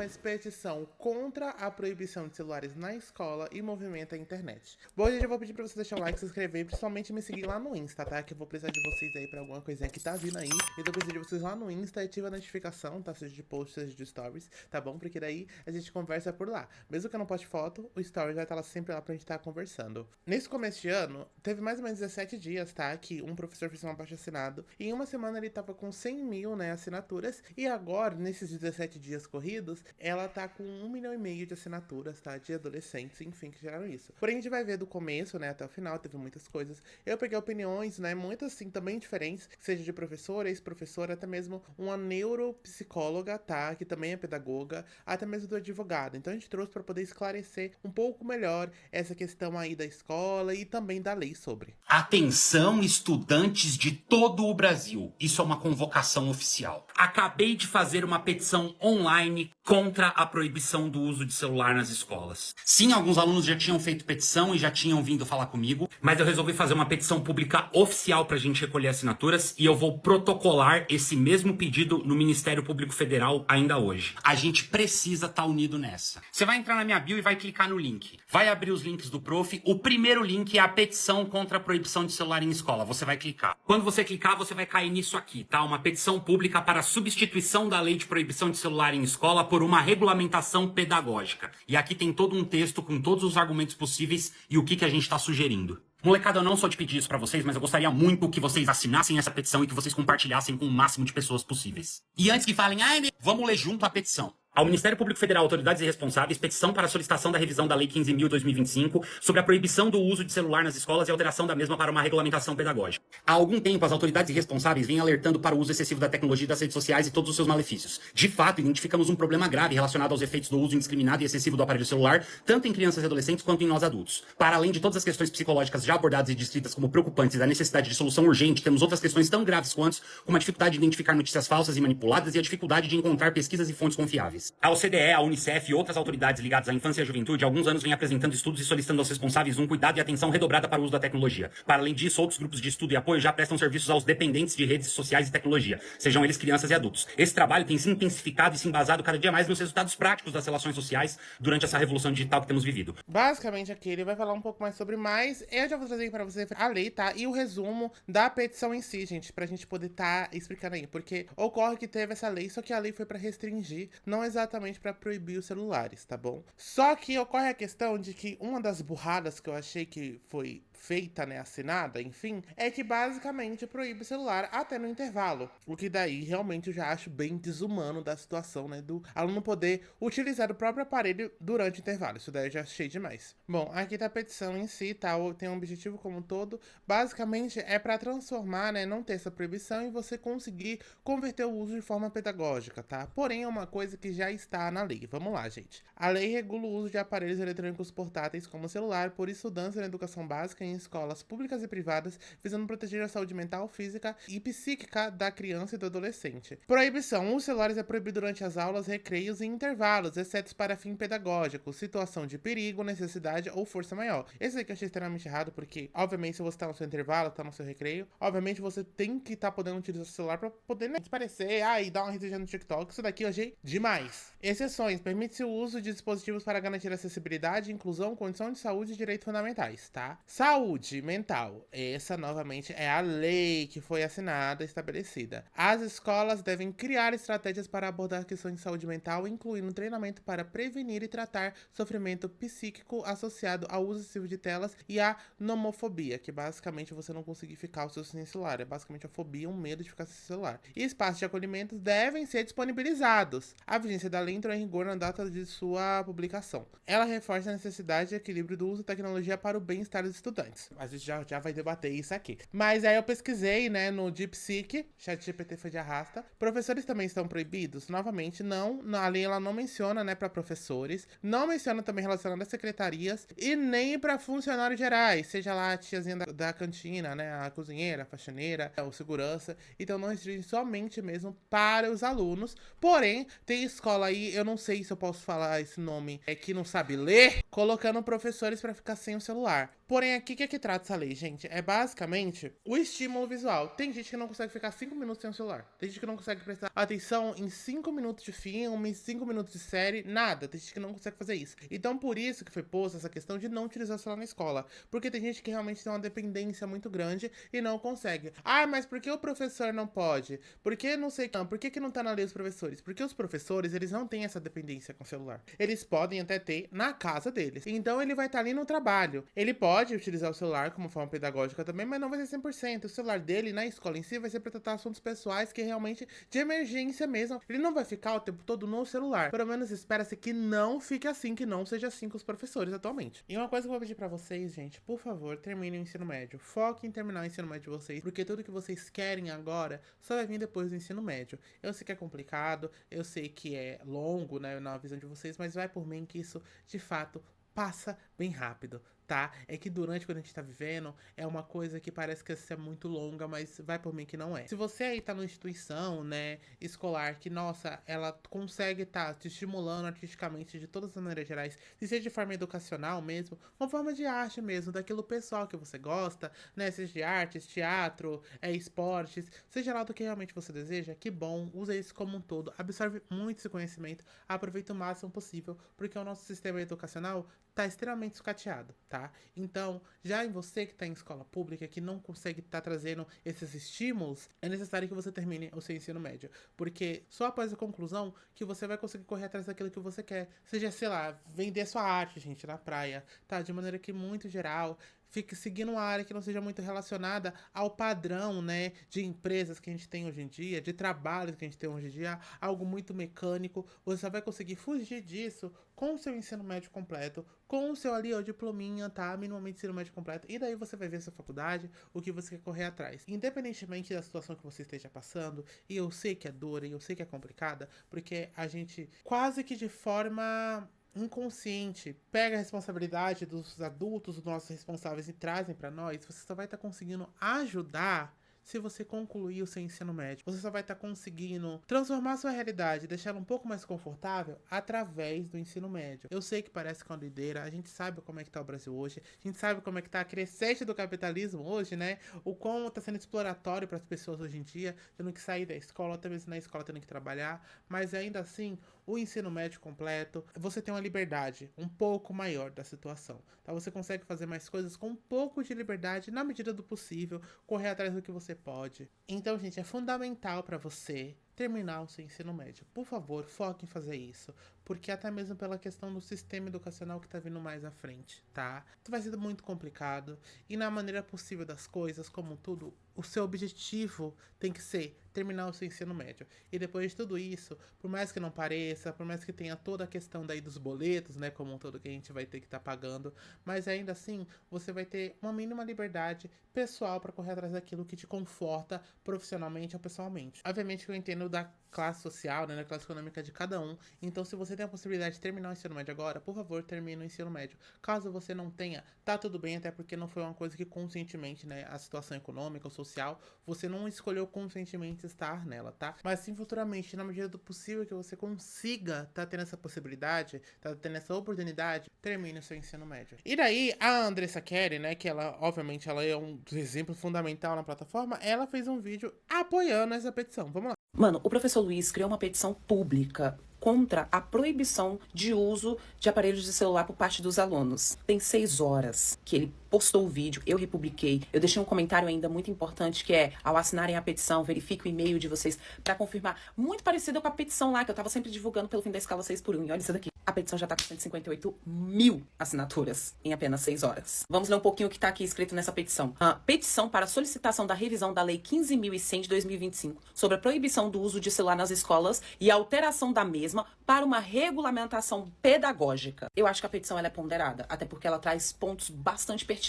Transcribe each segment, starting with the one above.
faz petição contra a proibição de celulares na escola e movimenta a internet. Bom, gente, eu vou pedir pra você deixar um like, se inscrever e principalmente me seguir lá no Insta, tá? Que eu vou precisar de vocês aí pra alguma coisinha que tá vindo aí. Então eu preciso de vocês lá no Insta e ativa a notificação, tá? Seja de post, seja de stories, tá bom? Porque daí a gente conversa por lá. Mesmo que eu não poste foto, o story vai estar lá sempre lá pra gente estar conversando. Nesse começo de ano, teve mais ou menos 17 dias, tá? Que um professor fez um abaixo-assinado. E em uma semana ele tava com 100 mil, né, assinaturas. E agora, nesses 17 dias corridos, ela tá com 1,5 milhão de assinaturas, tá? De adolescentes, enfim, que geraram isso. Porém, a gente vai ver do começo, né, até o final, teve muitas coisas. Eu peguei opiniões, né, muitas, assim, também diferentes, seja de professora, ex-professora, até mesmo uma neuropsicóloga, tá? Que também é pedagoga, até mesmo do advogado. Então a gente trouxe para poder esclarecer um pouco melhor essa questão aí da escola e também da lei sobre. Atenção, estudantes de todo o Brasil. Isso é uma convocação oficial. Acabei de fazer uma petição online contra a proibição do uso de celular nas escolas. Sim, alguns alunos já tinham feito petição e já tinham vindo falar comigo, mas eu resolvi fazer uma petição pública oficial pra gente recolher assinaturas e eu vou protocolar esse mesmo pedido no Ministério Público Federal ainda hoje. A gente precisa estar unido nessa. Você vai entrar na minha bio e vai clicar no link. Vai abrir os links do prof. O primeiro link é a petição contra a proibição de celular em escola. Você vai clicar. Quando você clicar, você vai cair nisso aqui, tá? Uma petição pública para a substituição da lei de proibição de celular em escola por uma regulamentação pedagógica. E aqui tem todo um texto com todos os argumentos possíveis e o que a gente está sugerindo. Molecada, eu não sou de pedir isso pra vocês, mas eu gostaria muito que vocês assinassem essa petição e que vocês compartilhassem com o máximo de pessoas possíveis. E antes que falem, vamos ler junto a petição. Ao Ministério Público Federal, autoridades e responsáveis, petição para a solicitação da revisão da Lei 15.000/2025 sobre a proibição do uso de celular nas escolas e alteração da mesma para uma regulamentação pedagógica. Há algum tempo, as autoridades e responsáveis vêm alertando para o uso excessivo da tecnologia e das redes sociais e todos os seus malefícios. De fato, identificamos um problema grave relacionado aos efeitos do uso indiscriminado e excessivo do aparelho celular, tanto em crianças e adolescentes quanto em nós adultos. Para além de todas as questões psicológicas já abordadas e descritas como preocupantes e da necessidade de solução urgente, temos outras questões tão graves quanto, como a dificuldade de identificar notícias falsas e manipuladas e a dificuldade de encontrar pesquisas e fontes confiáveis. A OCDE, a Unicef e outras autoridades ligadas à infância e à juventude há alguns anos vêm apresentando estudos e solicitando aos responsáveis um cuidado e atenção redobrada para o uso da tecnologia. Para além disso, outros grupos de estudo e apoio já prestam serviços aos dependentes de redes sociais e tecnologia, sejam eles crianças e adultos. Esse trabalho tem se intensificado e se embasado cada dia mais nos resultados práticos das relações sociais durante essa revolução digital que temos vivido. Basicamente aqui ele vai falar um pouco mais sobre mais. Eu já vou trazer para você a lei, tá? E o resumo da petição em si, gente, pra gente poder tá explicando aí. Porque ocorre que teve essa lei, só que a lei foi pra restringir, não exatamente pra proibir os celulares, tá bom? Só que ocorre a questão de que uma das burradas que eu achei que foi feita, né, assinada, enfim, é que basicamente proíbe o celular até no intervalo. O que daí realmente eu já acho bem desumano da situação, né, do aluno poder utilizar o próprio aparelho durante o intervalo. Isso daí eu já achei demais. Bom, aqui tá a petição em si, tá? Tem um objetivo como um todo. Basicamente é para transformar, né, não ter essa proibição e você conseguir converter o uso de forma pedagógica, tá? Porém, é uma coisa que já está na lei. Vamos lá, gente. A lei regula o uso de aparelhos eletrônicos portáteis como celular por estudantes na educação básica em escolas públicas e privadas, visando proteger a saúde mental, física e psíquica da criança e do adolescente. Proibição. Os celulares é proibido durante as aulas, recreios e intervalos, exceto para fim pedagógico, situação de perigo, necessidade ou força maior. Esse aqui eu achei extremamente errado, porque, obviamente, se você tá no seu intervalo, tá no seu recreio, obviamente você tem que estar podendo utilizar o celular para poder, né, parecer, e dar uma risadinha no TikTok. Isso daqui eu achei demais. Exceções. Permite-se o uso de dispositivos para garantir acessibilidade, inclusão, condição de saúde e direitos fundamentais, tá? Saúde mental. Essa, novamente, é a lei que foi assinada e estabelecida. As escolas devem criar estratégias para abordar questões de saúde mental, incluindo treinamento para prevenir e tratar sofrimento psíquico associado ao uso excessivo de telas e à nomofobia, que basicamente você não conseguir ficar o seu sem celular. É basicamente a fobia, um medo de ficar sem celular. E espaços de acolhimento devem ser disponibilizados. A vigência da lei entrou em rigor na data de sua publicação. Ela reforça a necessidade de equilíbrio do uso da tecnologia para o bem-estar dos estudantes. A gente já vai debater isso aqui. Mas aí eu pesquisei, né, no DeepSeek, ChatGPT foi de arrasta. Professores também estão proibidos? Novamente, não. A lei ela não menciona, né, para professores. Não menciona também relacionado a secretarias e nem para funcionários gerais, seja lá a tiazinha da cantina, né, a cozinheira, a faxineira, o segurança. Então não restringe somente mesmo para os alunos. Porém, tem escola aí aí, eu não sei se eu posso falar esse nome, que não sabe ler, colocando professores pra ficar sem o celular. Porém, aqui, o que é que trata essa lei, gente? É basicamente o estímulo visual. Tem gente que não consegue ficar 5 minutos sem o celular. Tem gente que não consegue prestar atenção em 5 minutos de filme, 5 minutos de série, nada. Tem gente que não consegue fazer isso. Então, por isso que foi posta essa questão de não utilizar o celular na escola. Porque tem gente que realmente tem uma dependência muito grande e não consegue. Ah, mas por que o professor não pode? Por que não sei não? Por que não tá na lei dos professores? Porque os professores, eles não têm essa dependência com o celular. Eles podem até ter na casa deles. Então, ele vai estar ali no trabalho. Ele pode utilizar o celular como forma pedagógica também, mas não vai ser 100%. O celular dele, na escola em si, vai ser para tratar assuntos pessoais que realmente de emergência mesmo. Ele não vai ficar o tempo todo no celular. Pelo menos espera-se que não fique assim, que não seja assim com os professores atualmente. E uma coisa que eu vou pedir para vocês, gente, por favor, terminem o ensino médio. Foquem em terminar o ensino médio de vocês, porque tudo que vocês querem agora só vai vir depois do ensino médio. Eu sei que é complicado, eu sei que é longo, né, na visão de vocês, mas vai por mim que isso, de fato, passa bem rápido, tá? É que durante quando a gente tá vivendo, é uma coisa que parece que é muito longa, mas vai por mim que não é. Se você aí tá numa instituição, né, escolar, que, nossa, ela consegue tá te estimulando artisticamente de todas as maneiras gerais, se seja de forma educacional mesmo, uma forma de arte mesmo, daquilo pessoal que você gosta, né, seja de artes, teatro, esportes, seja lá do que realmente você deseja, que bom, usa isso como um todo, absorve muito esse conhecimento, aproveita o máximo possível, porque o nosso sistema educacional tá extremamente sucateado, tá? Então, já em você que tá em escola pública, que não consegue estar trazendo esses estímulos, é necessário que você termine o seu ensino médio. Porque só após a conclusão que você vai conseguir correr atrás daquilo que você quer. Seja, sei lá, vender sua arte, gente, na praia, tá? De maneira que muito geral, fique seguindo uma área que não seja muito relacionada ao padrão, né, de empresas que a gente tem hoje em dia, de trabalhos que a gente tem hoje em dia, algo muito mecânico. Você só vai conseguir fugir disso com o seu ensino médio completo, com o seu ali, ó, diplominha, tá, minimamente ensino médio completo, e daí você vai ver a sua faculdade, o que você quer correr atrás. Independentemente da situação que você esteja passando, e eu sei que é dura, e eu sei que é complicada, porque a gente quase que de forma inconsciente pega a responsabilidade dos adultos, dos nossos responsáveis e trazem pra nós, você só vai estar conseguindo ajudar se você concluir o seu ensino médio. Você só vai estar conseguindo transformar a sua realidade, deixar ela um pouco mais confortável através do ensino médio. Eu sei que parece que é uma doideira, a gente sabe como é que tá o Brasil hoje, a gente sabe como é que tá a crescente do capitalismo hoje, né? O como tá sendo exploratório para as pessoas hoje em dia, tendo que sair da escola, até mesmo na escola tendo que trabalhar, mas ainda assim, o ensino médio completo, você tem uma liberdade um pouco maior da situação, tá? Você consegue fazer mais coisas com um pouco de liberdade na medida do possível, correr atrás do que você pode. Então, gente, é fundamental para você terminar o seu ensino médio. Por favor, foque em fazer isso, porque até mesmo pela questão do sistema educacional que tá vindo mais à frente, tá? Vai ser muito complicado e na maneira possível das coisas, como tudo, o seu objetivo tem que ser terminar o seu ensino médio. E depois de tudo isso, por mais que não pareça, por mais que tenha toda a questão daí dos boletos, né, como um todo que a gente vai ter que estar pagando, mas ainda assim, você vai ter uma mínima liberdade pessoal para correr atrás daquilo que te conforta profissionalmente ou pessoalmente. Obviamente que eu entendo da classe social, né, da classe econômica de cada um. Então, se você tem a possibilidade de terminar o ensino médio agora, por favor, termine o ensino médio. Caso você não tenha, tá tudo bem, até porque não foi uma coisa que conscientemente, né, a situação econômica ou social, você não escolheu conscientemente estar nela, tá? Mas sim, futuramente, na medida do possível que você consiga tá tendo essa possibilidade, tá tendo essa oportunidade, termine o seu ensino médio. E daí, a Andressa Kelly, né, que ela, obviamente, ela é um dos exemplos fundamental na plataforma, ela fez um vídeo apoiando essa petição. Vamos lá. Mano, o professor Luiz criou uma petição pública contra a proibição de uso de aparelhos de celular por parte dos alunos. Tem 6 horas que ele postou o vídeo, eu republiquei, eu deixei um comentário ainda muito importante que é, ao assinarem a petição, verifique o e-mail de vocês pra confirmar. Muito parecido com a petição lá, que eu tava sempre divulgando pelo fim da escala 6x1. E olha isso daqui. A petição já tá com 158 mil assinaturas em apenas 6 horas. Vamos ler um pouquinho o que tá aqui escrito nessa petição. A petição para solicitação da revisão da Lei 15.100 de 2025 sobre a proibição do uso de celular nas escolas e a alteração da mesma para uma regulamentação pedagógica. Eu acho que a petição ela é ponderada, até porque ela traz pontos bastante pertinentes.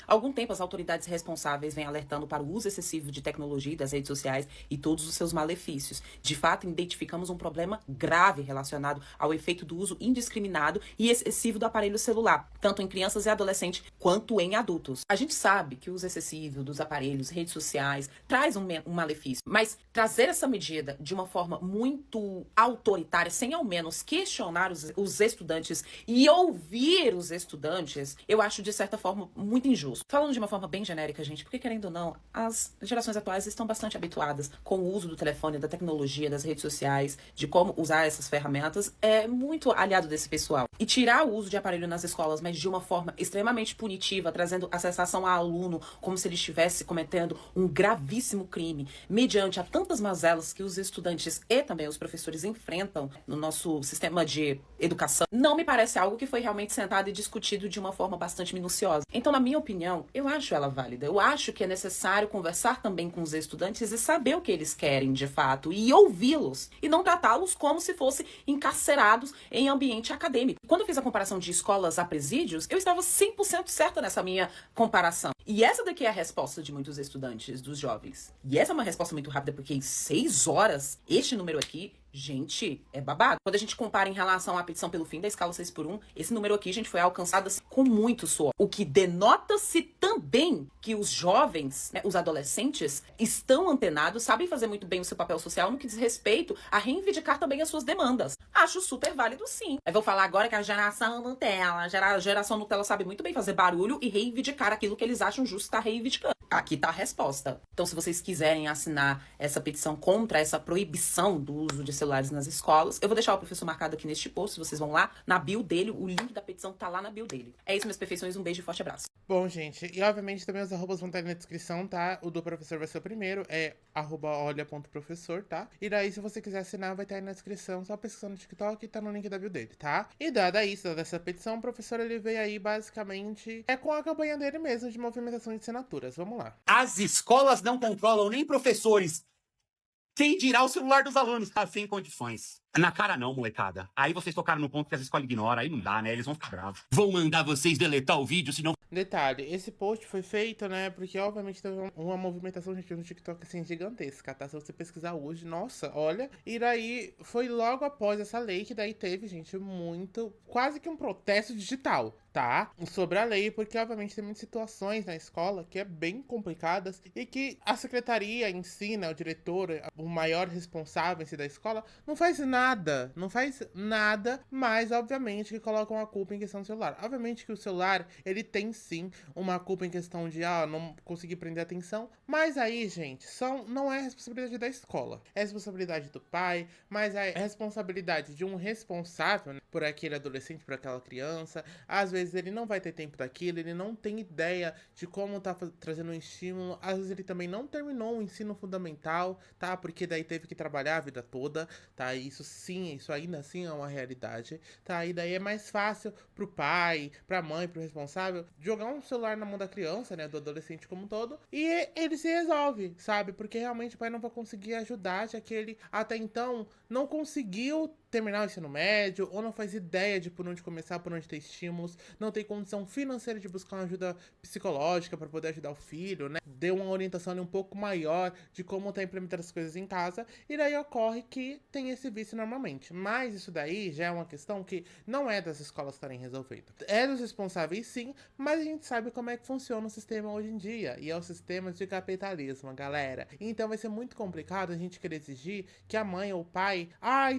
Há algum tempo, as autoridades responsáveis vêm alertando para o uso excessivo de tecnologia e das redes sociais e todos os seus malefícios. De fato, identificamos um problema grave relacionado ao efeito do uso indiscriminado e excessivo do aparelho celular, tanto em crianças e adolescentes quanto em adultos. A gente sabe que o uso excessivo dos aparelhos, redes sociais, traz um malefício, mas trazer essa medida de uma forma muito autoritária, sem ao menos questionar os estudantes e ouvir os estudantes, eu acho de certa forma muito injusto. Falando de uma forma bem genérica, gente, porque querendo ou não, as gerações atuais estão bastante habituadas com o uso do telefone, da tecnologia, das redes sociais, de como usar essas ferramentas, é muito aliado desse pessoal. E tirar o uso de aparelho nas escolas, mas de uma forma extremamente punitiva, trazendo a sensação ao aluno como se ele estivesse cometendo um gravíssimo crime, mediante a tantas mazelas que os estudantes e também os professores enfrentam no nosso sistema de educação, não me parece algo que foi realmente sentado e discutido de uma forma bastante minuciosa. Então, na minha opinião, eu acho ela válida. Eu acho que é necessário conversar também com os estudantes e saber o que eles querem de fato e ouvi-los e não tratá-los como se fossem encarcerados em ambiente acadêmico. Quando eu fiz a comparação de escolas a presídios, eu estava 100% certa nessa minha comparação. E essa daqui é a resposta de muitos estudantes, dos jovens. E essa é uma resposta muito rápida, porque em 6 horas, este número aqui, gente, é babado. Quando a gente compara em relação à petição pelo fim da escala 6x1, esse número aqui, gente, foi alcançado assim, com muito suor. O que denota-se também que os jovens, né, os adolescentes, estão antenados, sabem fazer muito bem o seu papel social no que diz respeito a reivindicar também as suas demandas. Acho super válido, sim. Eu vou falar agora que a geração Nutella, a geração Nutella sabe muito bem fazer barulho e reivindicar aquilo que eles acham justo estar reivindicando. Aqui tá a resposta. Então, se vocês quiserem assinar essa petição contra essa proibição do uso de celulares nas escolas, eu vou deixar o professor marcado aqui neste post, vocês vão lá na bio dele, o link da petição tá lá na bio dele. É isso, minhas perfeições, um beijo e forte abraço. Bom, gente, e obviamente também os arrobas vão estar na descrição, tá? O do professor vai ser o primeiro, é @olha.professor, tá? E daí, se você quiser assinar, vai estar aí na descrição, só pesquisando no TikTok e tá no link da bio dele, tá? E dada isso, dada essa petição, o professor, ele veio aí, basicamente, com a campanha dele mesmo, de movimentação de assinaturas. Vamos lá. As escolas não controlam nem professores. Quem dirá o celular dos alunos? Tá sem condições. Na cara não, molecada. Aí vocês tocaram no ponto que as escolas ignoram, aí não dá, né? Eles vão ficar bravos. Vão mandar vocês deletar o vídeo, senão... Detalhe, esse post foi feito, né, porque obviamente teve uma movimentação, gente, no TikTok, assim, gigantesca, tá? Se você pesquisar hoje, nossa, olha. E daí, foi logo após essa lei que daí teve, gente, quase que um protesto digital, tá? Sobre a lei, porque obviamente tem muitas situações na escola que é bem complicadas e que a secretaria em si, né, o diretor, o maior responsável em si da escola, não faz nada, mas obviamente que colocam a culpa em questão do celular. Obviamente que o celular, ele tem sim uma culpa em questão de, não conseguir prender atenção, mas aí, gente, não é responsabilidade da escola, é responsabilidade do pai, mas é responsabilidade de um responsável, né, por aquele adolescente, por aquela criança. Às vezes ele não vai ter tempo daquilo, ele não tem ideia de como tá trazendo um estímulo, às vezes ele também não terminou o ensino fundamental, tá, porque daí teve que trabalhar a vida toda, tá, isso sim, isso ainda assim é uma realidade, tá, e daí é mais fácil pro pai, pra mãe, pro responsável, jogar um celular na mão da criança, né, do adolescente como um todo, e ele se resolve, sabe, porque realmente o pai não vai conseguir ajudar, já que ele até então não conseguiu terminar o ensino médio, ou não faz ideia de por onde começar, por onde ter estímulos, não tem condição financeira de buscar uma ajuda psicológica para poder ajudar o filho, né? Deu uma orientação um pouco maior de como tá implementando as coisas em casa, e daí ocorre que tem esse vício normalmente. Mas isso daí já é uma questão que não é das escolas estarem resolvendo. É dos responsáveis sim, mas a gente sabe como é que funciona o sistema hoje em dia, e é o sistema de capitalismo, galera. Então vai ser muito complicado a gente querer exigir que a mãe ou o pai,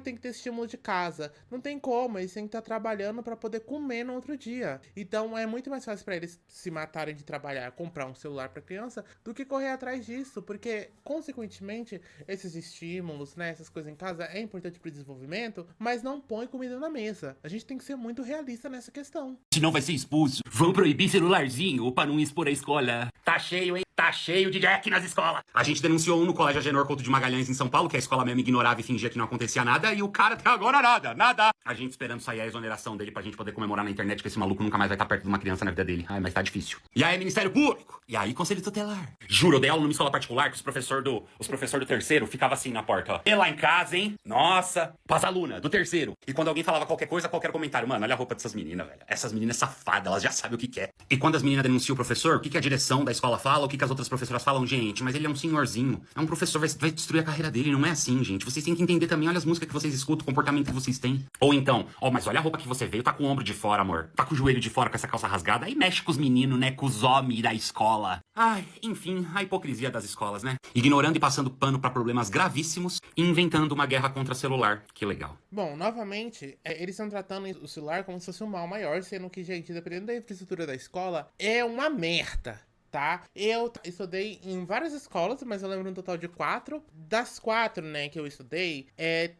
tem que ter estímulo de casa. Não tem como, eles têm que estar trabalhando para poder comer no outro dia. Então é muito mais fácil para eles se matarem de trabalhar, comprar um celular para criança, do que correr atrás disso, porque consequentemente esses estímulos, né, essas coisas em casa é importante para o desenvolvimento, mas não põe comida na mesa. A gente tem que ser muito realista nessa questão. Senão vai ser expulso. Vão proibir celularzinho pra não expor a escola. Tá cheio, hein? Tá cheio de jack nas escolas. A gente denunciou um no Colégio Agenor Couto de Magalhães, em São Paulo, que a escola mesmo ignorava e fingia que não acontecia nada, e o cara até agora nada. A gente esperando sair a exoneração dele pra gente poder comemorar na internet que esse maluco nunca mais vai estar perto de uma criança na vida dele. Ai, mas tá difícil. E aí, Ministério Público? E aí, Conselho Tutelar? Juro, eu dei aula numa escola particular que os professores do terceiro ficavam assim na porta, ó. E lá em casa, hein? Nossa, pras alunas do terceiro. E quando alguém falava qualquer coisa, qualquer comentário, mano, olha a roupa dessas meninas, velho. Essas meninas safadas, elas já sabem o que quer. E quando as meninas denunciam o professor, o que a direção da escola fala, o que que as outras professoras falam, gente, mas ele é um senhorzinho, é um professor, vai destruir a carreira dele, não é assim, gente. Vocês têm que entender também, olha as músicas que vocês escutam, o comportamento que vocês têm. Ou então, mas olha a roupa que você veio, tá com o ombro de fora, amor. Tá com o joelho de fora, com essa calça rasgada, aí mexe com os meninos, né, com os homens da escola. Ai, enfim, a hipocrisia das escolas, né? Ignorando e passando pano pra problemas gravíssimos e inventando uma guerra contra celular. Que legal. Bom, novamente, eles estão tratando o celular como se fosse um mal maior, sendo que, gente, dependendo da infraestrutura da escola, é uma merda. Tá? Eu estudei em várias escolas, mas eu lembro um total de 4. Das 4, né, que eu estudei,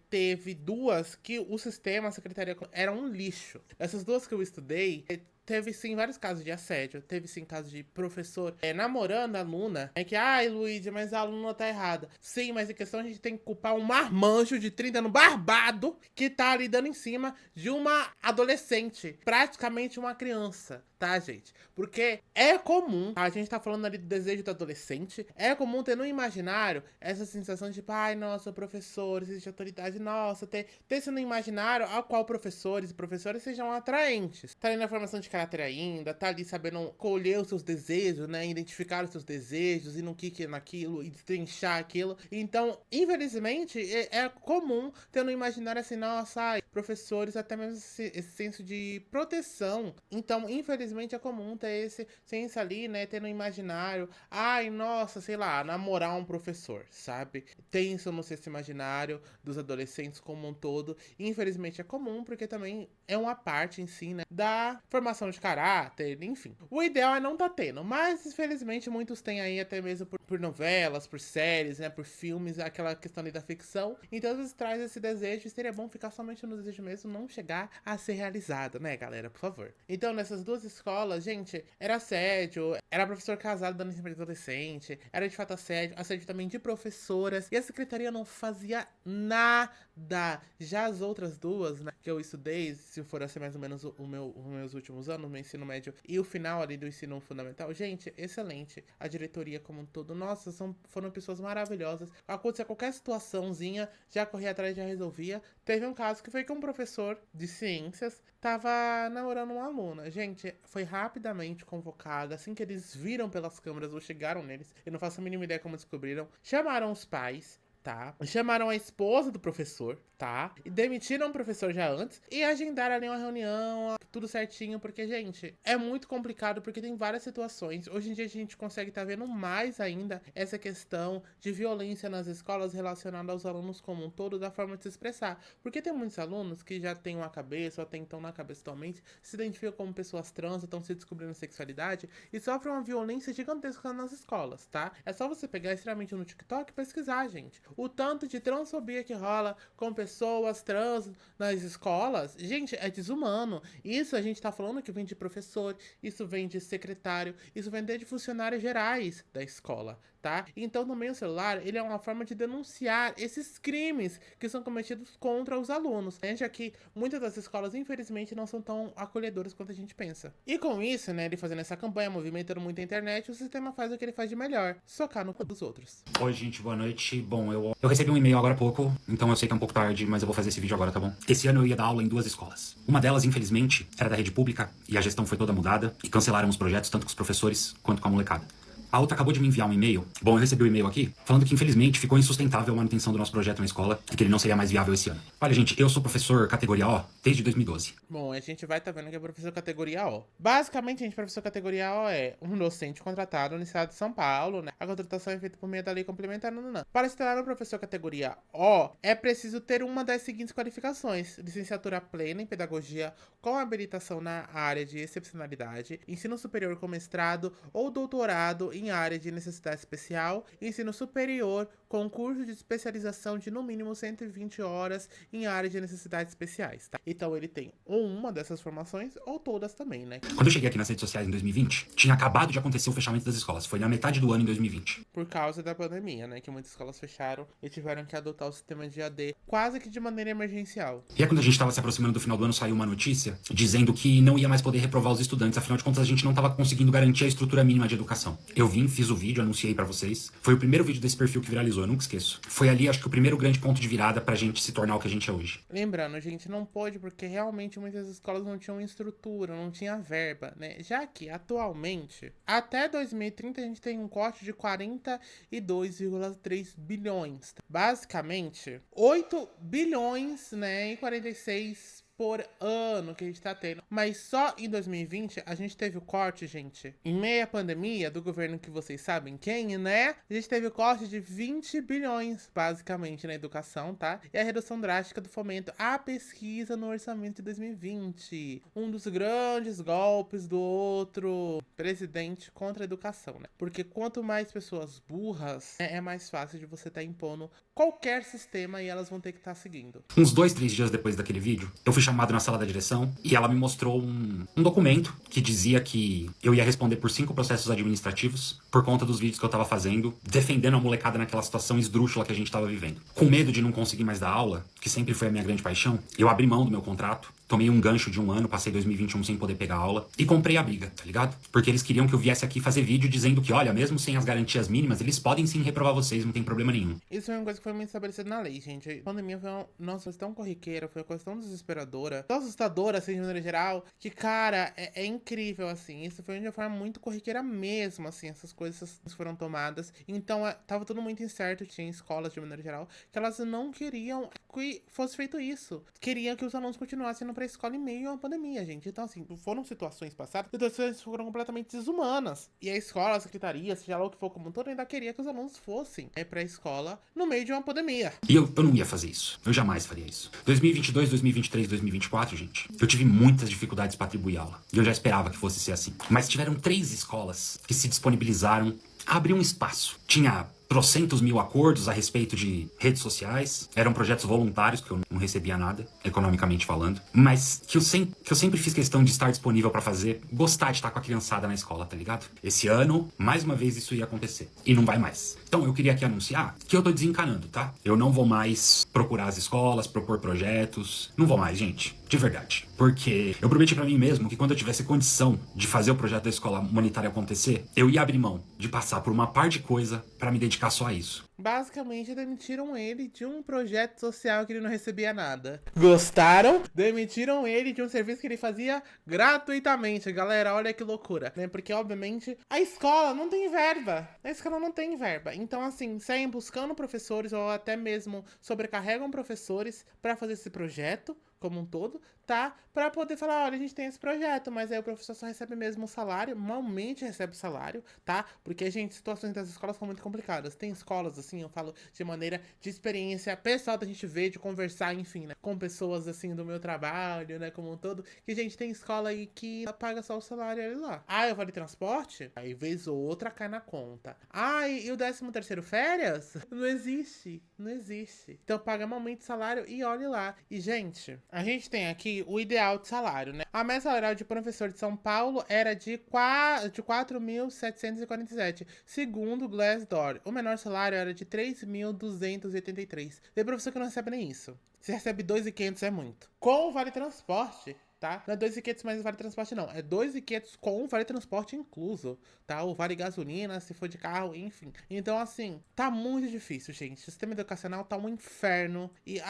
teve 2 que o sistema, a secretaria, era um lixo. Essas 2 que eu estudei, teve sim vários casos de assédio, teve sim casos de professor namorando a aluna. Ai, Luíde, mas a aluna tá errada. Sim, mas em questão a gente tem que culpar um marmanjo de 30 anos barbado que tá ali dando em cima de uma adolescente, praticamente uma criança. Tá, gente? Porque é comum, a gente tá falando ali do desejo do adolescente, é comum ter no imaginário essa sensação de, ai, nossa, professores, existe autoridade, nossa, ter isso no imaginário ao qual professores e professoras sejam atraentes. Tá ali na formação de caráter ainda, tá ali sabendo colher os seus desejos, né, identificar os seus desejos e no que naquilo e destrinchar aquilo. Então, infelizmente, é comum ter no imaginário assim, nossa, ai, professores, até mesmo esse senso de proteção. Então, infelizmente, é comum ter esse senso ali, né, ter no imaginário, ai, nossa, sei lá, namorar um professor, sabe? Tem isso no senso imaginário dos adolescentes como um todo. Infelizmente é comum, porque também é uma parte em si, né, da formação de caráter, enfim. O ideal é não tá tendo, mas infelizmente muitos têm aí até mesmo por novelas, por séries, né, por filmes, aquela questão ali da ficção. Então às vezes traz esse desejo e seria bom ficar somente no desejo mesmo, não chegar a ser realizado, né, galera, por favor. Então nessas 2 escolas, gente, era assédio, era professor casado dando em cima de adolescente, era de fato assédio também de professoras, e a secretaria não fazia nada. Já as outras 2, né, que eu estudei, se for assim mais ou menos os meus últimos anos, meu ensino médio e o final ali do ensino fundamental, gente, excelente. A diretoria como um todo, nossa, foram pessoas maravilhosas. Acontecia qualquer situaçãozinha, já corria atrás, já resolvia. Teve um caso que foi que um professor de ciências tava namorando uma aluna. Gente, foi rapidamente convocada, assim que eles viram pelas câmeras ou chegaram neles, eu não faço a mínima ideia como descobriram, chamaram os pais, tá? Chamaram a esposa do professor, tá? E demitiram o professor já antes e agendaram ali uma reunião, tudo certinho, porque, gente, é muito complicado, porque tem várias situações. Hoje em dia a gente consegue estar vendo mais ainda essa questão de violência nas escolas relacionada aos alunos como um todo, da forma de se expressar. Porque tem muitos alunos que já têm uma cabeça, ou até então na cabeça atualmente, se identificam como pessoas trans, estão se descobrindo sexualidade e sofrem uma violência gigantesca nas escolas, tá? É só você pegar extremamente no TikTok e pesquisar, gente. O tanto de transfobia que rola com pessoas trans nas escolas, gente, é desumano. Isso a gente tá falando que vem de professor, isso vem de secretário, isso vem de funcionários gerais da escola, tá? Então também o celular, ele é uma forma de denunciar esses crimes que são cometidos contra os alunos. A gente aqui, muitas das escolas, infelizmente, não são tão acolhedoras quanto a gente pensa. E com isso, né, ele fazendo essa campanha, movimentando muito a internet, o sistema faz o que ele faz de melhor, socar no cu dos outros. Oi, gente, boa noite. Bom, eu recebi um e-mail agora há pouco, então eu sei que é um pouco tarde, mas eu vou fazer esse vídeo agora, tá bom? Esse ano eu ia dar aula em 2 escolas. Uma delas, infelizmente, era da rede pública e a gestão foi toda mudada e cancelaram os projetos, tanto com os professores quanto com a molecada. A outra acabou de me enviar um e-mail. Bom, eu recebi o e-mail aqui, falando que infelizmente ficou insustentável a manutenção do nosso projeto na escola e que ele não seria mais viável esse ano. Olha, gente, eu sou professor categoria O desde 2012. Bom, a gente vai tá vendo que é professor categoria O. Basicamente, gente, professor categoria O é um docente contratado no estado de São Paulo, né? A contratação é feita por meio da lei complementar, não. Para se tornar um professor categoria O, é preciso ter uma das seguintes qualificações: licenciatura plena em pedagogia com habilitação na área de excepcionalidade, ensino superior com mestrado ou doutorado em área de necessidade especial, ensino superior com curso de especialização de no mínimo 120 horas em área de necessidades especiais, tá? Então ele tem ou uma dessas formações ou todas também, né? Quando eu cheguei aqui nas redes sociais em 2020, tinha acabado de acontecer o fechamento das escolas. Foi na metade do ano em 2020. Por causa da pandemia, né? Que muitas escolas fecharam e tiveram que adotar o sistema de AD quase que de maneira emergencial. E aí quando a gente estava se aproximando do final do ano, saiu uma notícia dizendo que não ia mais poder reprovar os estudantes. Afinal de contas, a gente não estava conseguindo garantir a estrutura mínima de educação. Eu vim, fiz o vídeo, anunciei pra vocês. Foi o primeiro vídeo desse perfil que viralizou. eu nunca esqueço. Foi ali, acho que o primeiro grande ponto de virada pra gente se tornar o que a gente é hoje. Lembrando, gente, não pôde porque realmente muitas escolas não tinham estrutura, não tinha verba, né? Já que, atualmente, até 2030 a gente tem um corte de 42,3 bilhões. Basicamente, 8 bilhões, né, e 46 por ano que a gente tá tendo. Mas só em 2020 a gente teve o corte, gente, em meia pandemia do governo que vocês sabem quem, né? A gente teve o corte de 20 bilhões, basicamente, na educação, tá? E a redução drástica do fomento à pesquisa no orçamento de 2020. Um dos grandes golpes do outro presidente contra a educação, né? Porque quanto mais pessoas burras, é mais fácil de você estar impondo qualquer sistema e elas vão ter que estar seguindo. Uns 2, 3 dias depois daquele vídeo, eu fui chamado na sala da direção e ela me mostrou um documento que dizia que eu ia responder por 5 processos administrativos por conta dos vídeos que eu tava fazendo, defendendo a molecada naquela situação esdrúxula que a gente tava vivendo. Com medo de não conseguir mais dar aula, que sempre foi a minha grande paixão, eu abri mão do meu contrato, tomei um gancho de 1 ano, passei 2021 sem poder pegar aula e comprei a briga, tá ligado? Porque eles queriam que eu viesse aqui fazer vídeo dizendo que, olha, mesmo sem as garantias mínimas, eles podem sim reprovar vocês, não tem problema nenhum. Isso foi uma coisa que foi muito estabelecida na lei, gente. A pandemia foi uma coisa tão corriqueira, foi uma coisa tão desesperadora, tão assustadora, assim, de maneira geral, que, cara, é incrível, assim. Isso foi de uma forma muito corriqueira mesmo, assim, essas coisas foram tomadas. Então, tava tudo muito incerto, tinha escolas, de maneira geral, que elas não queriam que fosse feito isso. Queriam que os alunos continuassem indo pra escola em meio a uma pandemia, gente. Então, assim, foram situações passadas, situações que foram completamente desumanas. E a escola, a secretaria, seja lá o que for como um todo, ainda queria que os alunos fossem pra escola no meio de uma pandemia. E eu não ia fazer isso. Eu jamais faria isso. 2022, 2023, 2024, gente, eu tive muitas dificuldades pra atribuir aula. E eu já esperava que fosse ser assim. Mas tiveram 3 escolas que se disponibilizaram a abrir um espaço. Tinha trocentos mil acordos a respeito de redes sociais. Eram projetos voluntários, que eu não recebia nada, economicamente falando. Mas que eu sempre fiz questão de estar disponível pra fazer, gostar de estar com a criançada na escola, tá ligado? Esse ano, mais uma vez, isso ia acontecer. E não vai mais. Então, eu queria aqui anunciar que eu tô desencanando, tá? Eu não vou mais procurar as escolas, propor projetos. Não vou mais, gente. De verdade. Porque eu prometi pra mim mesmo que quando eu tivesse condição de fazer o projeto da escola humanitária acontecer, eu ia abrir mão de passar por uma par de coisa pra me dedicar só a isso. Basicamente, demitiram ele de um projeto social que ele não recebia nada. Gostaram? Demitiram ele de um serviço que ele fazia gratuitamente. Galera, olha que loucura, né? Porque, obviamente, a escola não tem verba. A escola não tem verba. Então, assim, saem buscando professores ou até mesmo sobrecarregam professores pra fazer esse projeto como um todo, tá? Pra poder falar, olha, a gente tem esse projeto, mas aí o professor só recebe mesmo o salário, malmente recebe o salário, tá? Porque, gente, situações das escolas são muito complicadas. Tem escolas, assim, eu falo de maneira de experiência pessoal da gente ver, de conversar, enfim, né? Com pessoas, assim, do meu trabalho, né? Como um todo, que, gente, tem escola aí que paga só o salário ali lá. Ah, eu vale transporte? Aí, vez ou outra, cai na conta. Ah, e o 13º férias? Não existe. Não existe. Então, paga malmente salário e olhe lá. E, gente, a gente tem aqui o ideal de salário, né? A média salarial de professor de São Paulo era de 4.747, segundo o Glassdoor. O menor salário era de 3.283. Tem professor que não recebe nem isso. Se recebe 2.500 é muito. Com o Vale Transporte, tá? Não é 2.500 mais o Vale Transporte, não. É 2.500 com o Vale Transporte incluso, tá? O Vale Gasolina, se for de carro, enfim. Então, assim, tá muito difícil, gente. O sistema educacional tá um inferno. E,